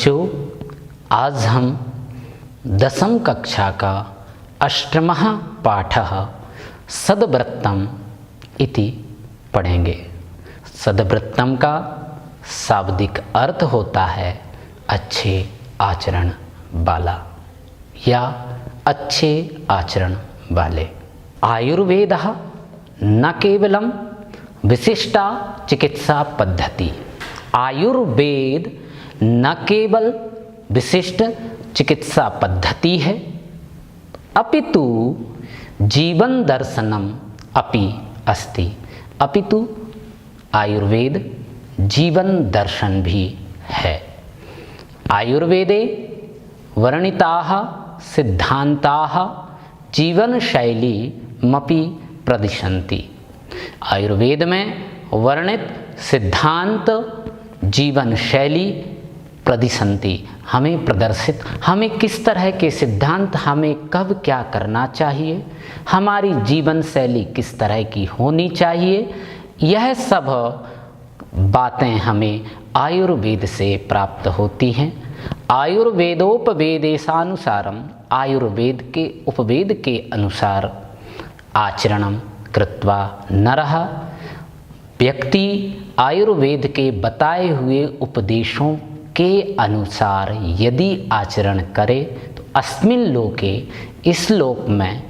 बच्चों, आज हम 10वीं कक्षा का 8वां पाठः सद्वृत्तम् इति पढ़ेंगे। सद्वृत्तम् का शाब्दिक अर्थ होता है अच्छे आचरण वाला या अच्छे आचरण वाले। आयुर्वेदः न केवलं विशिष्टा चिकित्सा पद्धति। आयुर्वेद न केवल विशिष्ट चिकित्सा पद्धति है, अपितु जीवन दर्शनम अपि अस्ति। अपितु आयुर्वेद जीवन दर्शन भी है। आयुर्वेदे वर्णिताः सिद्धान्ताः जीवनशैलीमपि प्रदिशन्ति। आयुर्वेद में वर्णित सिद्धांत जीवन शैली प्रदिशन्ति, हमें प्रदर्शित, हमें किस तरह के सिद्धांत, हमें कब क्या करना चाहिए, हमारी जीवन शैली किस तरह की होनी चाहिए, यह सब बातें हमें आयुर्वेद से प्राप्त होती हैं। आयुर्वेदोपवेदेशानुसारम, आयुर्वेद के उपवेद के अनुसार आचरणम कृत्वा नरः, व्यक्ति आयुर्वेद के बताए हुए उपदेशों के अनुसार यदि आचरण करे तो अस्मिन् लोके, इस लोक में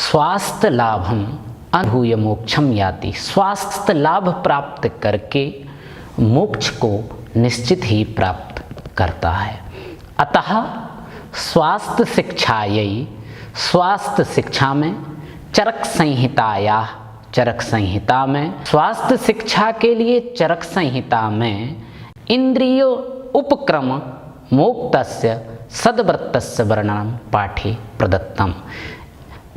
स्वास्थ्य लाभम अनुभूय मोक्षम याति, स्वास्थ्य लाभ प्राप्त करके मोक्ष को निश्चित ही प्राप्त करता है। अतः स्वास्थ्य शिक्षायै, स्वास्थ्य शिक्षा में चरक संहिताया, चरक संहिता में स्वास्थ्य शिक्षा के लिए चरक संहिता में इंद्रिय उपक्रम मोक्तस्य सद्वृत्तस्य वर्णनम पाठे प्रदत्तम।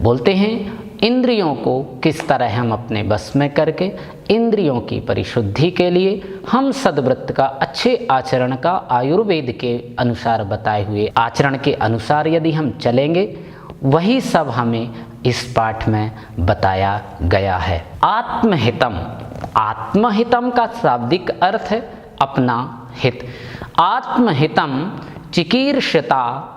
बोलते हैं इंद्रियों को किस तरह हम अपने बस में करके इंद्रियों की परिशुद्धि के लिए हम सद्वृत्त का, अच्छे आचरण का, आयुर्वेद के अनुसार बताए हुए आचरण के अनुसार यदि हम चलेंगे, वही सब हमें इस पाठ में बताया गया है। आत्महितम, आत्महितम का शाब्दिक अर्थ है अपना हित। आत्महितम चिकीर्षता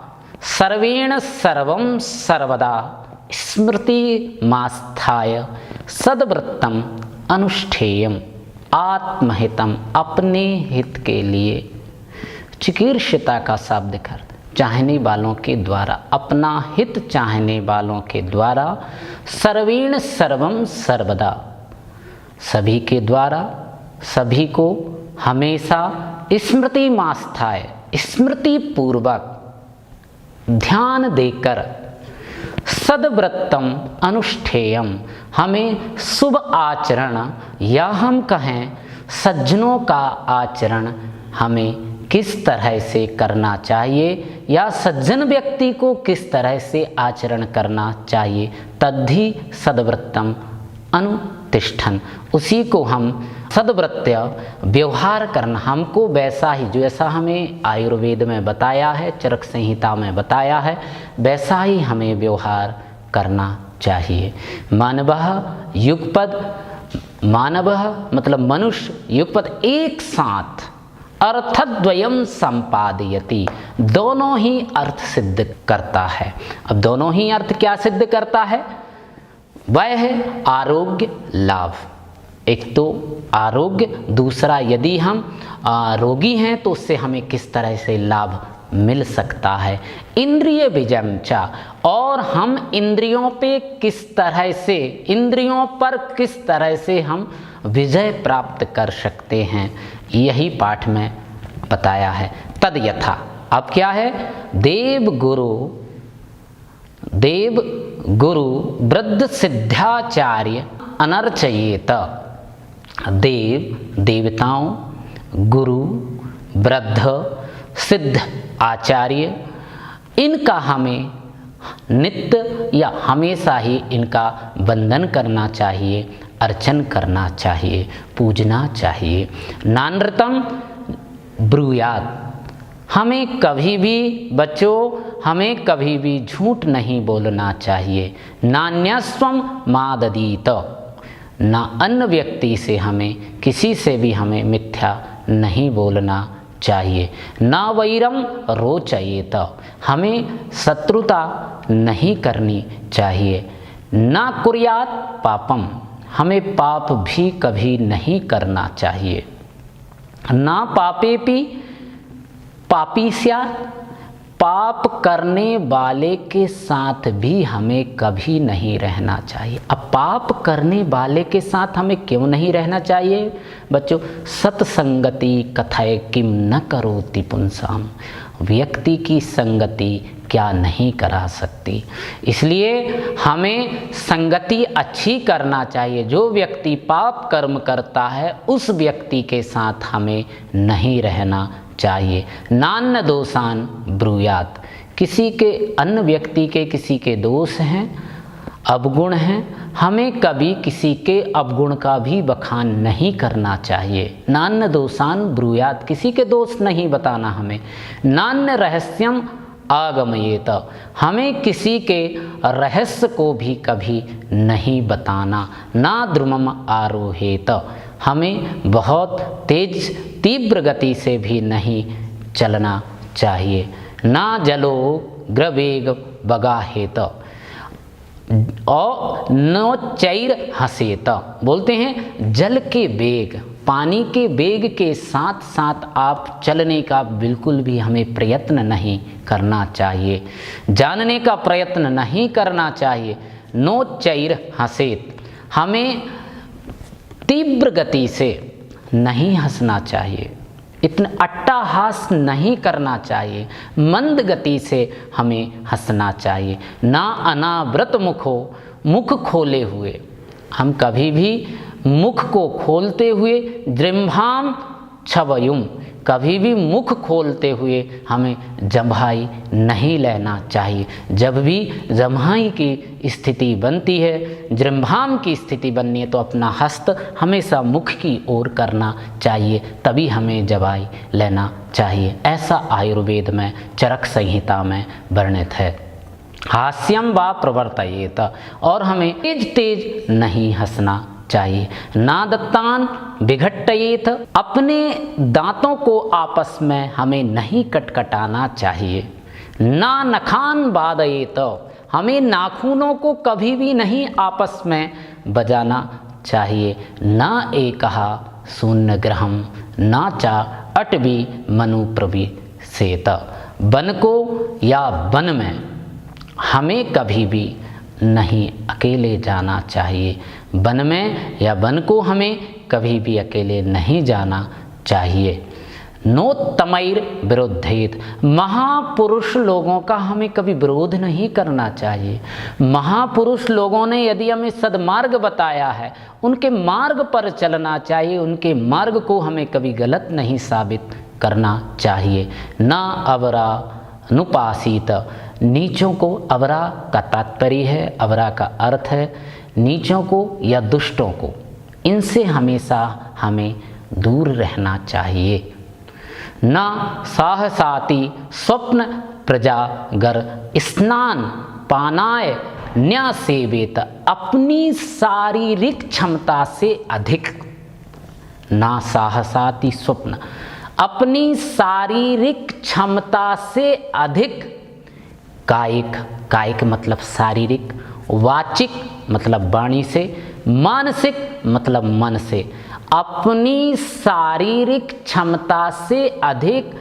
सर्वेण सर्वं सर्वदा स्मृति मास्थाय सद्वृत्तम अनुष्ठेयम। आत्महितम, अपने हित के लिए। चिकीर्षता का शाब्दिक अर्थ चाहने वालों के द्वारा, अपना हित चाहने वालों के द्वारा, सर्वेण सर्वम सर्वदा, सभी के द्वारा, सभी को हमेशा स्मृति मास्थाय, स्मृति पूर्वक ध्यान देकर सद्वृत्तम अनुष्ठेयम, हमें शुभ आचरण या हम कहें सज्जनों का आचरण हमें किस तरह से करना चाहिए या सज्जन व्यक्ति को किस तरह से आचरण करना चाहिए, तद्धि सद्वृत्तम अनुतिष्ठन, उसी को हम सद्वृत्य व्यवहार करना, हमको वैसा ही जैसा हमें आयुर्वेद में बताया है, चरक संहिता में बताया है, वैसा ही हमें व्यवहार करना चाहिए। मानवः युगपद, मानवः मतलब मनुष्य, युगपद एक साथ अर्थद्वयम संपादयति, दोनों ही अर्थ सिद्ध करता है। अब दोनों ही अर्थ क्या सिद्ध करता है? वह है आरोग्य लाभ। एक तो आरोग्य, दूसरा यदि हम रोगी हैं तो उससे हमें किस तरह से लाभ मिल सकता है। इंद्रिय विजयम च, और हम इंद्रियों पे किस तरह से, इंद्रियों पर किस तरह से हम विजय प्राप्त कर सकते हैं, यही पाठ में बताया है। तद यथा, अब क्या है? देव गुरु वृद्ध सिद्धाचार्य अनर्चयेत। देव देवताओं, गुरु वृद्ध सिद्ध आचार्य, इनका हमें नित्य या हमेशा ही इनका वंदन करना चाहिए, अर्चन करना चाहिए, पूजना चाहिए। नानृतम ब्रूयात, हमें कभी भी बच्चों, हमें कभी भी झूठ नहीं बोलना चाहिए। नान्यस्वम माददीत, ना अन्य व्यक्ति से हमें, किसी से भी हमें मिथ्या नहीं बोलना चाहिए। ना वैरम रोचयेत, हमें शत्रुता नहीं करनी चाहिए। ना कुर्यात पापम, हमें पाप भी कभी नहीं करना चाहिए। ना पापेपि पापी स्यात्, पाप करने वाले के साथ भी हमें कभी नहीं रहना चाहिए। अब पाप करने वाले के साथ हमें क्यों नहीं रहना चाहिए बच्चों? सत्संगति कथय किम न करोति पुंसाम, व्यक्ति की संगति क्या नहीं करा सकती। इसलिए हमें संगति अच्छी करना चाहिए। जो व्यक्ति पाप कर्म करता है उस व्यक्ति के साथ हमें नहीं रहना चाहिए। नान्य दोषान ब्रूयात, किसी के अन्य व्यक्ति के किसी के दोष हैं, अवगुण हैं, हमें कभी किसी के अवगुण का भी बखान नहीं करना चाहिए। नान्य दोषान ब्रूयात, किसी के दोष नहीं बताना हमें। नान्य रहस्यम आगमयेत, हमें किसी के रहस्य को भी कभी नहीं बताना। ना द्रुमम आरोहेत, हमें बहुत तेज तीव्र गति से भी नहीं चलना चाहिए। ना जलो ग्रवेग बगाहेत और नो चैर हसेत, बोलते हैं जल के वेग, पानी के वेग के साथ साथ आप चलने का बिल्कुल भी हमें प्रयत्न नहीं करना चाहिए, जानने का प्रयत्न नहीं करना चाहिए। नो चैर हसेत, हमें तीव्र गति से नहीं हंसना चाहिए, इतना अट्टाहास नहीं करना चाहिए, मंद गति से हमें हंसना चाहिए। ना अनावृत मुखो, मुख खोले हुए, हम कभी भी मुख को खोलते हुए दृम्भाम छवयुम, कभी भी मुख खोलते हुए हमें जम्हाई नहीं लेना चाहिए। जब भी जम्हाई की स्थिति बनती है, जृम्भाम की स्थिति बननी है, तो अपना हस्त हमेशा मुख की ओर करना चाहिए, तभी हमें जवाई लेना चाहिए। ऐसा आयुर्वेद में चरक संहिता में वर्णित है। हास्यम वा प्रवर्तयेत, और हमें तेज तेज नहीं हंसना चाहिए। ना दत्तान विघट्टयेत, अपने दांतों को आपस में हमें नहीं कटकटाना चाहिए। ना नखान वादयेत, हमें नाखूनों को कभी भी नहीं आपस में बजाना चाहिए। ना एकहा शून्य ग्रहम ना चा अटवी मनु प्रविशेत, वन को या वन में हमें कभी भी नहीं अकेले जाना चाहिए। वन में या वन को हमें कभी भी अकेले नहीं जाना चाहिए। नोत्तमैर विरुद्धेत, महापुरुष लोगों का हमें कभी विरोध नहीं करना चाहिए। महापुरुष लोगों ने यदि हमें सद्मार्ग बताया है, उनके मार्ग पर चलना चाहिए, उनके मार्ग को हमें कभी गलत नहीं साबित करना चाहिए। ना अवरा नुपासित, नीचों को, अवरा का तात्पर्य है, अवरा का अर्थ है नीचों को या दुष्टों को, इनसे हमेशा हमें दूर रहना चाहिए। ना साहसाति स्वप्न प्रजागर स्नान पानाय न्यासेवेत, अपनी शारीरिक क्षमता से अधिक। ना साहसाति स्वप्न, अपनी शारीरिक क्षमता से अधिक। कायिक, कायिक मतलब शारीरिक, वाचिक मतलब वाणी से, मानसिक मतलब मन से, अपनी शारीरिक क्षमता से अधिक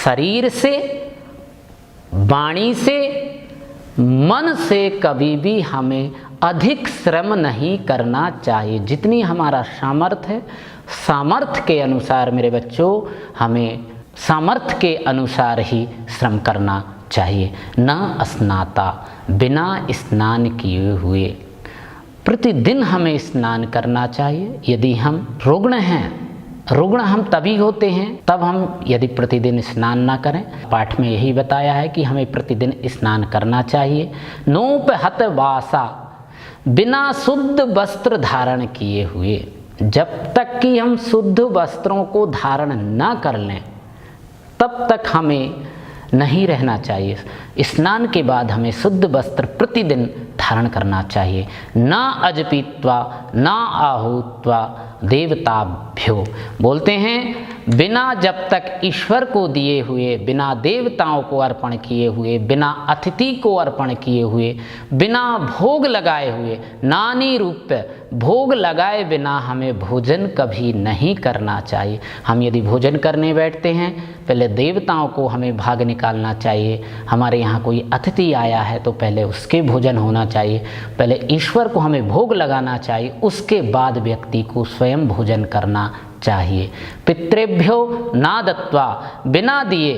शरीर से, वाणी से, मन से कभी भी हमें अधिक श्रम नहीं करना चाहिए। जितनी हमारा सामर्थ्य है, सामर्थ्य के अनुसार मेरे बच्चों हमें सामर्थ्य के अनुसार ही श्रम करना चाहिए। न स्नाता, बिना स्नान किए हुए, प्रतिदिन हमें स्नान करना चाहिए। यदि हम रुग्ण हैं, रुग्ण हम तभी होते हैं तब हम यदि प्रतिदिन स्नान ना करें। पाठ में यही बताया है कि हमें प्रतिदिन स्नान करना चाहिए। नोपहत वासा, बिना शुद्ध वस्त्र धारण किए हुए, जब तक कि हम शुद्ध वस्त्रों को धारण ना कर लें तब तक हमें नहीं रहना चाहिए। स्नान के बाद हमें शुद्ध वस्त्र प्रतिदिन धारण करना चाहिए। ना अजपीत्वा ना आहूत्वा देवताभ्यो, बोलते हैं बिना जब तक ईश्वर को दिए हुए, बिना देवताओं को अर्पण किए हुए, बिना अतिथि को अर्पण किए हुए, बिना भोग लगाए हुए, नानी रूप भोग लगाए बिना हमें भोजन कभी नहीं करना चाहिए। हम यदि भोजन करने बैठते हैं, पहले देवताओं को हमें भाग निकालना चाहिए। हमारे यहाँ कोई अतिथि आया है तो पहले उसके भोजन होना चाहिए, पहले ईश्वर को हमें भोग लगाना चाहिए, उसके बाद व्यक्ति को स्वयं भोजन करना चाहिए। पितृभ्यो ना दत्वा, बिना दिए,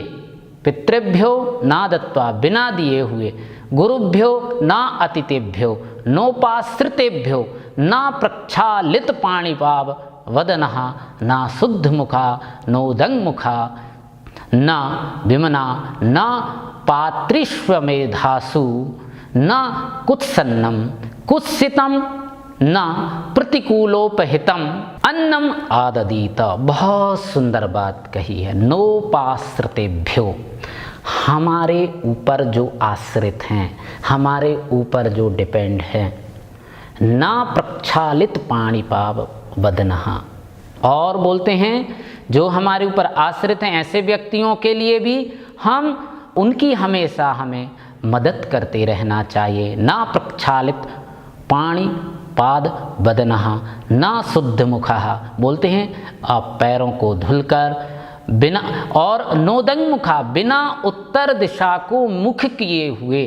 पितृभ्यो ना दत्वा, बिना दिए हुए, गुरुभ्यो ना अतिथिभ्यो, नोपाश्रितेभ्यो ना प्रक्षालित पाणिपाव वदनः, ना शुद्ध मुखा नोदंग मुखा, न विमना न पात्रिष्वमेधासु, न कुत्सन्नम कुत्सितम न प्रतिकूलोपहितम अन्नम आददीत। बहुत सुंदर बात कही है। नोपाश्रितेभ्यो, हमारे ऊपर जो आश्रित हैं, हमारे ऊपर जो डिपेंड है, ना प्रक्षालित पाणिपाव वदनः, और बोलते हैं जो हमारे ऊपर आश्रित हैं ऐसे व्यक्तियों के लिए भी हम उनकी हमेशा हमें मदद करते रहना चाहिए। ना प्रक्षालित पाणि पाद वदनः ना शुद्ध मुखः, बोलते हैं आप पैरों को धुलकर बिना, और नोदंग मुखा, बिना उत्तर दिशा को मुख किए हुए,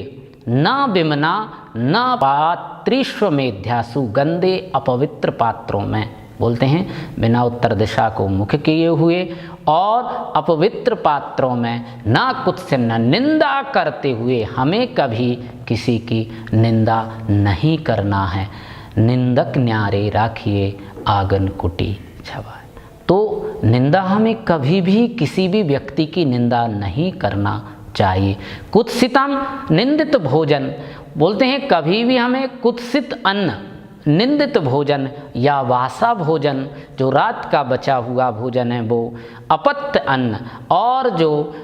ना विमना न पात्रिष्वमेध्यासु, गंदे अपवित्र पात्रों में, बोलते हैं बिना उत्तर दिशा को मुख किए हुए और अपवित्र पात्रों में, ना कुत्सिन्न, निंदा करते हुए, हमें कभी किसी की निंदा नहीं करना है। निंदक न्यारे राखिए आंगन कुटी छवा। तो निंदा हमें कभी भी किसी भी व्यक्ति की निंदा नहीं करना चाहिए। कुत्सितम, निंदित भोजन, बोलते हैं कभी भी हमें कुत्सित अन्न, निंदित भोजन या वासा भोजन, जो रात का बचा हुआ भोजन है वो, अपत्य अन्न, और जो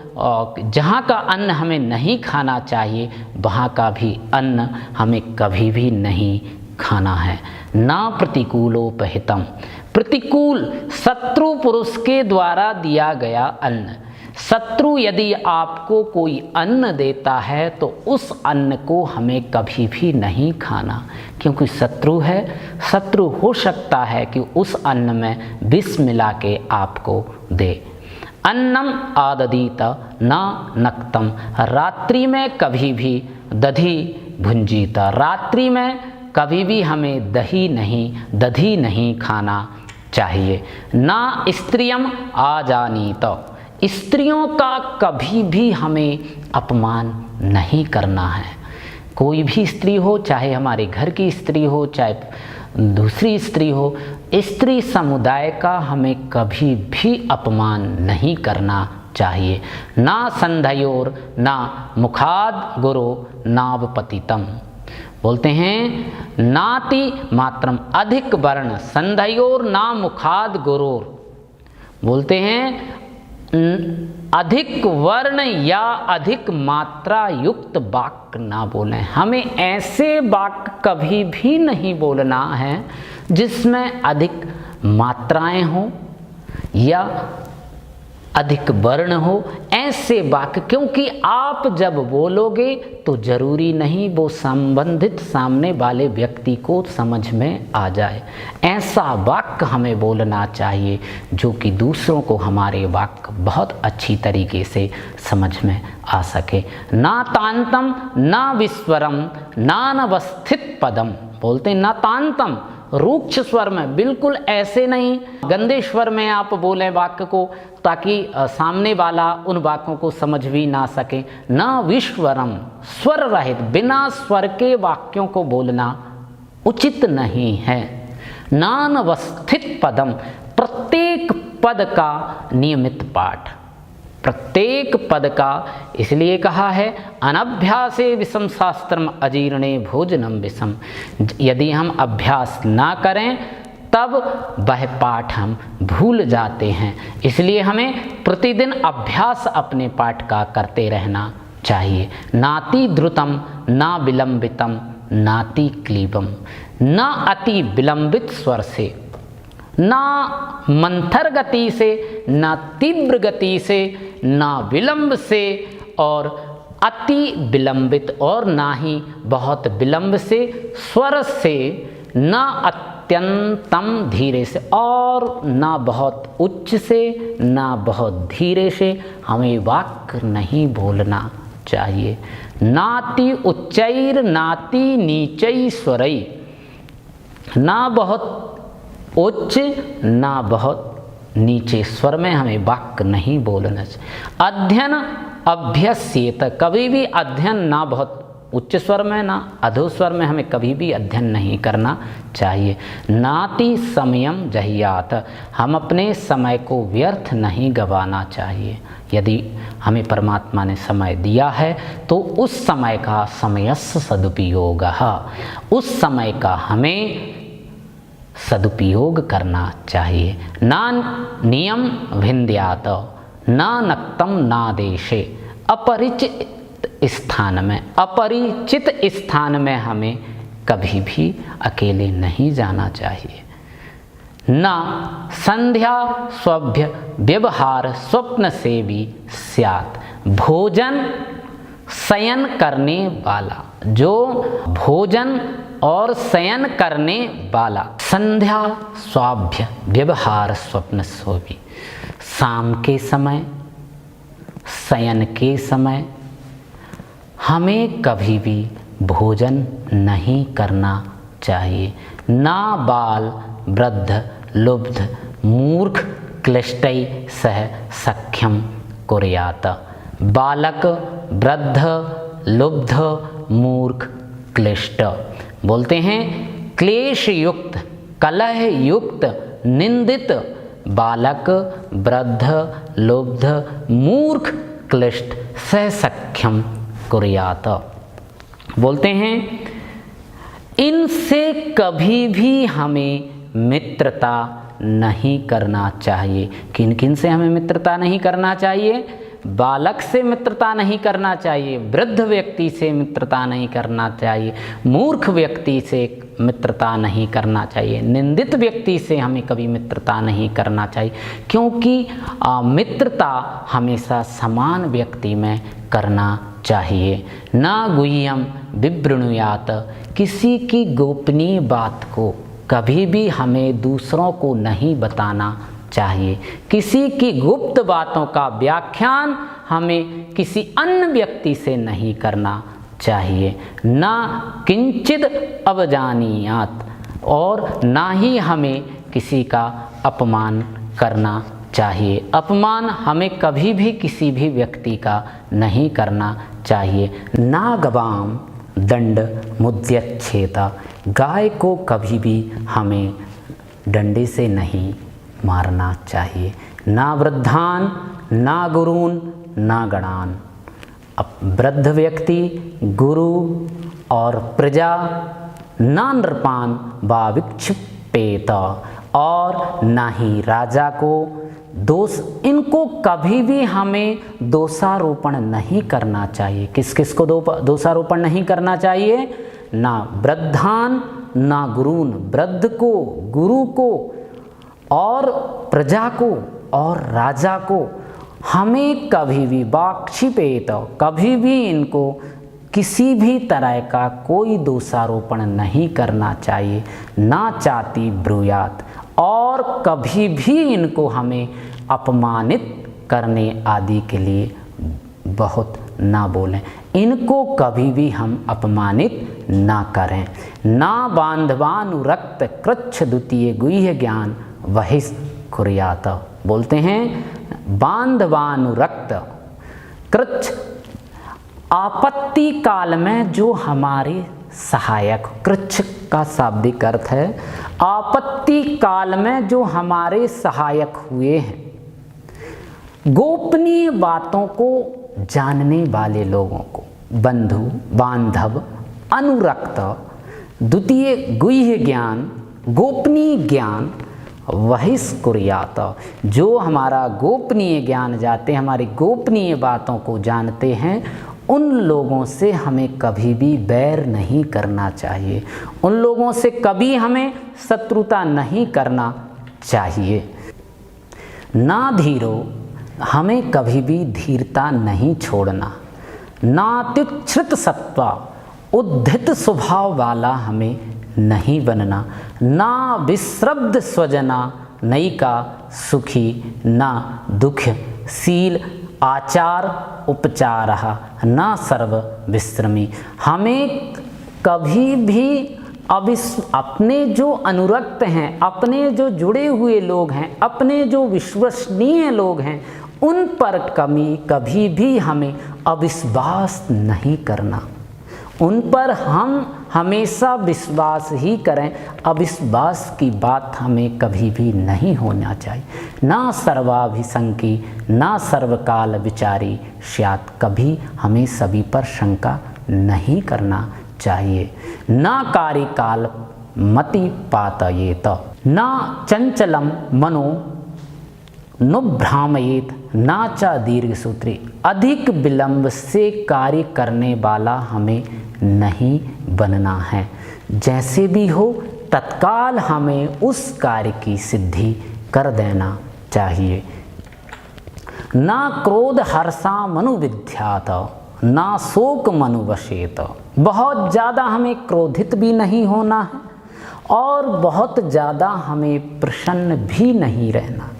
जहाँ का अन्न हमें नहीं खाना चाहिए वहाँ का भी अन्न हमें कभी भी नहीं खाना है। ना प्रतिकूलोपहितम, प्रतिकूल शत्रु पुरुष के द्वारा दिया गया अन्न। शत्रु यदि आपको कोई अन्न देता है तो उस अन्न को हमें कभी भी नहीं खाना, क्योंकि शत्रु है। शत्रु हो सकता है कि उस अन्न में विष मिला के आपको दे। अन्नम आददीत ना नक्तम, रात्रि में कभी भी दधी भुंजीत, रात्रि में कभी भी हमें दधी नहीं खाना चाहिए। ना स्त्रियम आजानीत, स्त्रियों का कभी भी हमें अपमान नहीं करना है। कोई भी स्त्री हो, चाहे हमारे घर की स्त्री हो, चाहे दूसरी स्त्री हो, स्त्री समुदाय का हमें कभी भी अपमान नहीं करना चाहिए। ना संधयोर ना मुखाद गुरो नावपतितम, बोलते हैं नाति मात्रम अधिक वर्ण, संधयोर ना मुखाद गुरोर, बोलते हैं अधिक वर्ण या अधिक मात्रा युक्त वाक्य ना बोलें। हमें ऐसे वाक्य कभी भी नहीं बोलना है जिसमें अधिक मात्राएं हो या अधिक वर्ण हो, ऐसे वाक्य, क्योंकि आप जब बोलोगे तो जरूरी नहीं वो संबंधित सामने वाले व्यक्ति को समझ में आ जाए। ऐसा वाक्य हमें बोलना चाहिए जो कि दूसरों को हमारे वाक्य बहुत अच्छी तरीके से समझ में आ सके। ना तांतम ना विस्वरम नानवस्थित पदम, बोलते हैं ना तांतम, रूक्ष स्वर में, बिल्कुल ऐसे नहीं गंदे स्वर में आप बोलें वाक्य को ताकि सामने वाला उन वाक्यों को समझ भी ना सके। ना विश्वरम, स्वर रहित, बिना स्वर के वाक्यों को बोलना उचित नहीं है। नानवस्थित पदम, प्रत्येक पद का नियमित पाठ, प्रत्येक पद का, इसलिए कहा है अनभ्यासे विषम शास्त्रम अजीर्णे भोजनम विषम। यदि हम अभ्यास ना करें तब वह पाठ हम भूल जाते हैं, इसलिए हमें प्रतिदिन अभ्यास अपने पाठ का करते रहना चाहिए। नाति द्रुतम ना विलंबितम नाति क्लीबम, न अति विलंबित स्वर से, ना मंथर गति से, ना तीव्र गति से, ना विलंब से और अति विलंबित और ना ही बहुत विलंब से, स्वर से, ना अत्यंतम धीरे से और ना बहुत उच्च से, ना बहुत धीरे से हमें वाक्य नहीं बोलना चाहिए। नाति उच्चैर नाति नीचै स्वरई, ना बहुत उच्च ना बहुत नीचे स्वर में हमें वाक्य नहीं बोलना चाहिए। अध्ययन अभ्यस्येत, कभी भी अध्ययन ना बहुत उच्च स्वर में ना अधो स्वर में हमें कभी भी अध्ययन नहीं करना चाहिए। नाति समयम जहियात, हम अपने समय को व्यर्थ नहीं गंवाना चाहिए। यदि हमें परमात्मा ने समय दिया है तो उस समय का समयस्य सदुपयोग, उस समय का हमें सदुपयोग करना चाहिए। ना नियम भिन्द्यात ना नक्तम ना देशे, अपरिचित स्थान में हमें कभी भी अकेले नहीं जाना चाहिए। ना संध्या स्वभ्य व्यवहार स्वप्न सेवी स्यात्, भोजन शयन करने वाला, जो भोजन और शयन करने वाला, संध्या स्वाभ्य व्यवहार स्वप्न सोवी, शाम के समय शयन के समय हमें कभी भी भोजन नहीं करना चाहिए। ना बाल वृद्ध लुब्ध मूर्ख क्लिष्टै सह सख्यम कुर्यात, बालक वृद्ध लुब्ध मूर्ख क्लिष्ट बोलते हैं क्लेश युक्त, कलह युक्त, निंदित बालक वृद्ध लुब्ध मूर्ख क्लिष्ट सह सख्यम कुर्यात, बोलते हैं इनसे कभी भी हमें मित्रता नहीं करना चाहिए। किन किन से हमें मित्रता नहीं करना चाहिए? बालक से मित्रता नहीं करना चाहिए, वृद्ध व्यक्ति से मित्रता नहीं करना चाहिए, मूर्ख व्यक्ति से मित्रता नहीं करना चाहिए, निंदित व्यक्ति से हमें कभी मित्रता नहीं करना चाहिए, क्योंकि मित्रता हमेशा समान व्यक्ति में करना चाहिए। ना गुह्यम विवृणुयात, किसी की गोपनीय बात को कभी भी हमें दूसरों को नहीं बताना चाहिए। किसी की गुप्त बातों का व्याख्यान हमें किसी अन्य व्यक्ति से नहीं करना चाहिए। ना किंचित अवजानीयात, और ना ही हमें किसी का अपमान करना चाहिए। अपमान हमें कभी भी किसी भी व्यक्ति का नहीं करना चाहिए। ना गवाम दंड मुद्यच्छेता, गाय को कभी भी हमें डंडे से नहीं मारना चाहिए। ना वृद्धान ना गुरून् ना गणान, अब वृद्ध व्यक्ति, गुरु और प्रजा, ना नृपान वा विक्षिपेत, और ना ही राजा को दोष, इनको कभी भी हमें दोषारोपण नहीं करना चाहिए। किस किस को दोषारोपण नहीं करना चाहिए? ना वृद्धान ना गुरून्, वृद्ध को, गुरु को और प्रजा को और राजा को हमें कभी भी वाक्षिपेत, कभी भी इनको किसी भी तरह का कोई दोषारोपण नहीं करना चाहिए। ना चाति ब्रूयात, और कभी भी इनको हमें अपमानित करने आदि के लिए बहुत ना बोलें, इनको कभी भी हम अपमानित ना करें। ना बांधवानुरक्त कृच्छ द्वितीय गुह्य ज्ञान वहिस कुर्यात, बोलते हैं बांधवानुरक्त कृच्छ, आपत्ति काल में जो हमारे सहायक, कृच्छ का शाब्दिक अर्थ है आपत्ति काल में जो हमारे सहायक हुए हैं, गोपनीय बातों को जानने वाले लोगों को, बंधु बांधव अनुरक्त, द्वितीय गुह्य ज्ञान गोपनीय ज्ञान वहिस कुर्यात, जो हमारा गोपनीय ज्ञान जाते, हमारी गोपनीय बातों को जानते हैं, उन लोगों से हमें कभी भी बैर नहीं करना चाहिए, उन लोगों से कभी हमें शत्रुता नहीं करना चाहिए। ना धीरो, हमें कभी भी धीरता नहीं छोड़ना। नात्युच्छ्रित सत्वा, उद्धित स्वभाव वाला हमें नहीं बनना। ना विश्रब्द स्वजना, नैका सुखी ना दुख शील आचार उपचार न सर्व विश्रमी। हमें कभी भी अपने जो अनुरक्त हैं, अपने जो जुड़े हुए लोग हैं, अपने जो विश्वसनीय लोग हैं, उन पर कभी भी हमें अविश्वास नहीं करना। उन पर हम हमेशा विश्वास ही करें। अविश्वास की बात हमें कभी भी नहीं होना चाहिए। ना सर्वाभिशंकी ना सर्वकाल विचारी स्यात्, कभी हमें सभी पर शंका नहीं करना चाहिए। ना कार्यकाल मति पातयेत, ना चंचलम मनो नुभ्रामयेत, ना च दीर्घ सूत्री। अधिक विलंब से कार्य करने वाला हमें नहीं बनना है। जैसे भी हो तत्काल हमें उस कार्य की सिद्धि कर देना चाहिए। ना क्रोध हर्षा मनुविद्यात, ना शोक मनुवशेत। बहुत ज़्यादा हमें क्रोधित भी नहीं होना है और बहुत ज़्यादा हमें प्रसन्न भी नहीं रहना।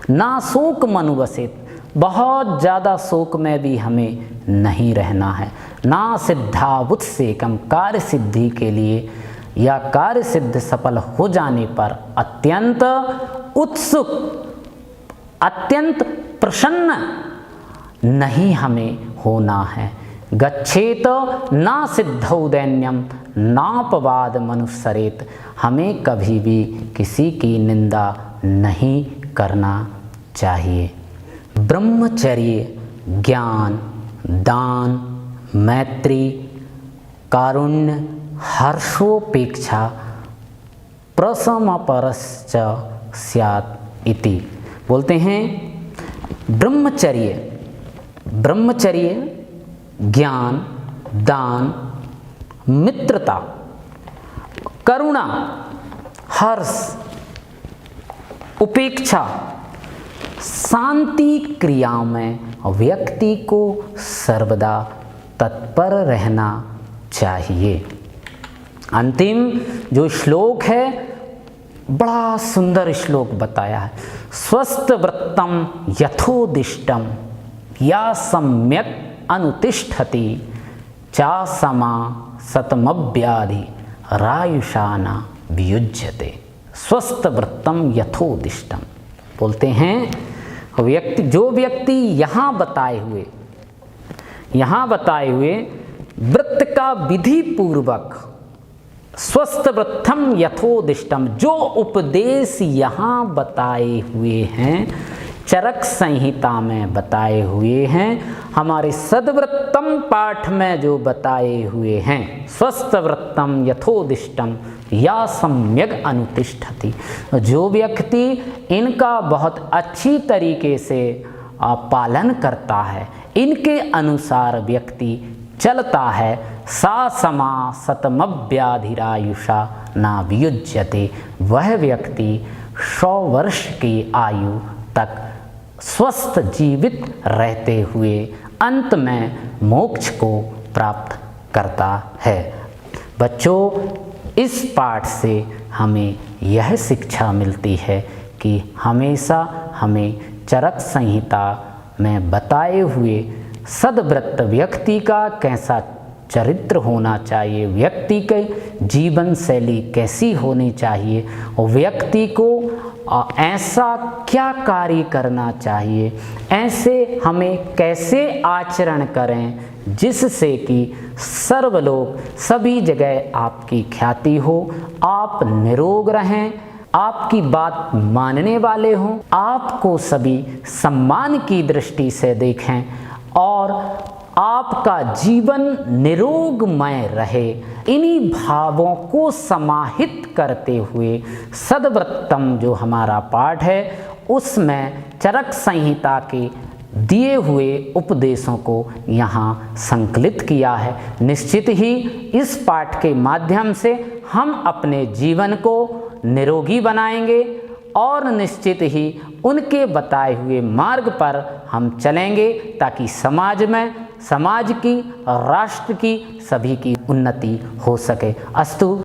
ना शोक मनुवशेत, बहुत ज़्यादा शोक में भी हमें नहीं रहना है। ना सिद्धावुत्सेकम, कार्य सिद्धि के लिए या कार्य सिद्ध सफल हो जाने पर अत्यंत उत्सुक, अत्यंत प्रसन्न नहीं हमें होना है। गच्छेत ना सिद्धौ दैन्यम नापवाद मनुसरेत, हमें कभी भी किसी की निंदा नहीं करना चाहिए। ब्रह्मचर्य, ज्ञान, दान, मैत्री, कारुण्य, हर्षोपेक्षा, प्रशमपरश्च स्यात् इति। बोलते हैं ब्रह्मचर्य, ज्ञान, दान, मित्रता, करुणा, हर्ष, उपेक्षा, शांति क्रिया में व्यक्ति को सर्वदा तत्पर रहना चाहिए। अंतिम जो श्लोक है, बड़ा सुंदर श्लोक बताया है। स्वस्थ वृत्तम यथोदिष्टम या सम्यक अनुतिष्ठति चा समा सतमव्याधि रायुषाना वियुज्यते। स्वस्थ वृत्तम यथोदिष्टम, बोलते हैं जो व्यक्ति यहाँ बताए हुए वृत्त का विधि पूर्वक, स्वस्थ वृत्तम यथोदिष्टम, जो उपदेश यहाँ बताए हुए हैं, चरक संहिता में बताए हुए हैं, हमारे सद्वृत्तम पाठ में जो बताए हुए हैं, स्वस्थ वृत्तम यथोदिष्टम या सम्यक अनुतिष्ठति, जो व्यक्ति इनका बहुत अच्छी तरीके से पालन करता है, इनके अनुसार व्यक्ति चलता है, सा समा सतमव्याधिरायुषा ना वियुज्यते, वह व्यक्ति 100 वर्ष की आयु तक स्वस्थ जीवित रहते हुए अंत में मोक्ष को प्राप्त करता है। बच्चों, इस पाठ से हमें यह शिक्षा मिलती है कि हमेशा हमें चरक संहिता में बताए हुए सद्व्रत व्यक्ति का कैसा चरित्र होना चाहिए, व्यक्ति की जीवन शैली कैसी होनी चाहिए और व्यक्ति को ऐसा क्या कार्य करना चाहिए, ऐसे हमें कैसे आचरण करें जिससे कि सर्वलोक सभी जगह आपकी ख्याति हो, आप निरोग रहें, आपकी बात मानने वाले हों, आपको सभी सम्मान की दृष्टि से देखें और आपका जीवन निरोगमय रहे। इन्हीं भावों को समाहित करते हुए सद्वृत्तम जो हमारा पाठ है उसमें चरक संहिता के दिए हुए उपदेशों को यहाँ संकलित किया है। निश्चित ही इस पाठ के माध्यम से हम अपने जीवन को निरोगी बनाएंगे, और निश्चित ही उनके बताए हुए मार्ग पर हम चलेंगे, ताकि समाज में, समाज की, राष्ट्र की, सभी की उन्नति हो सके। अस्तु।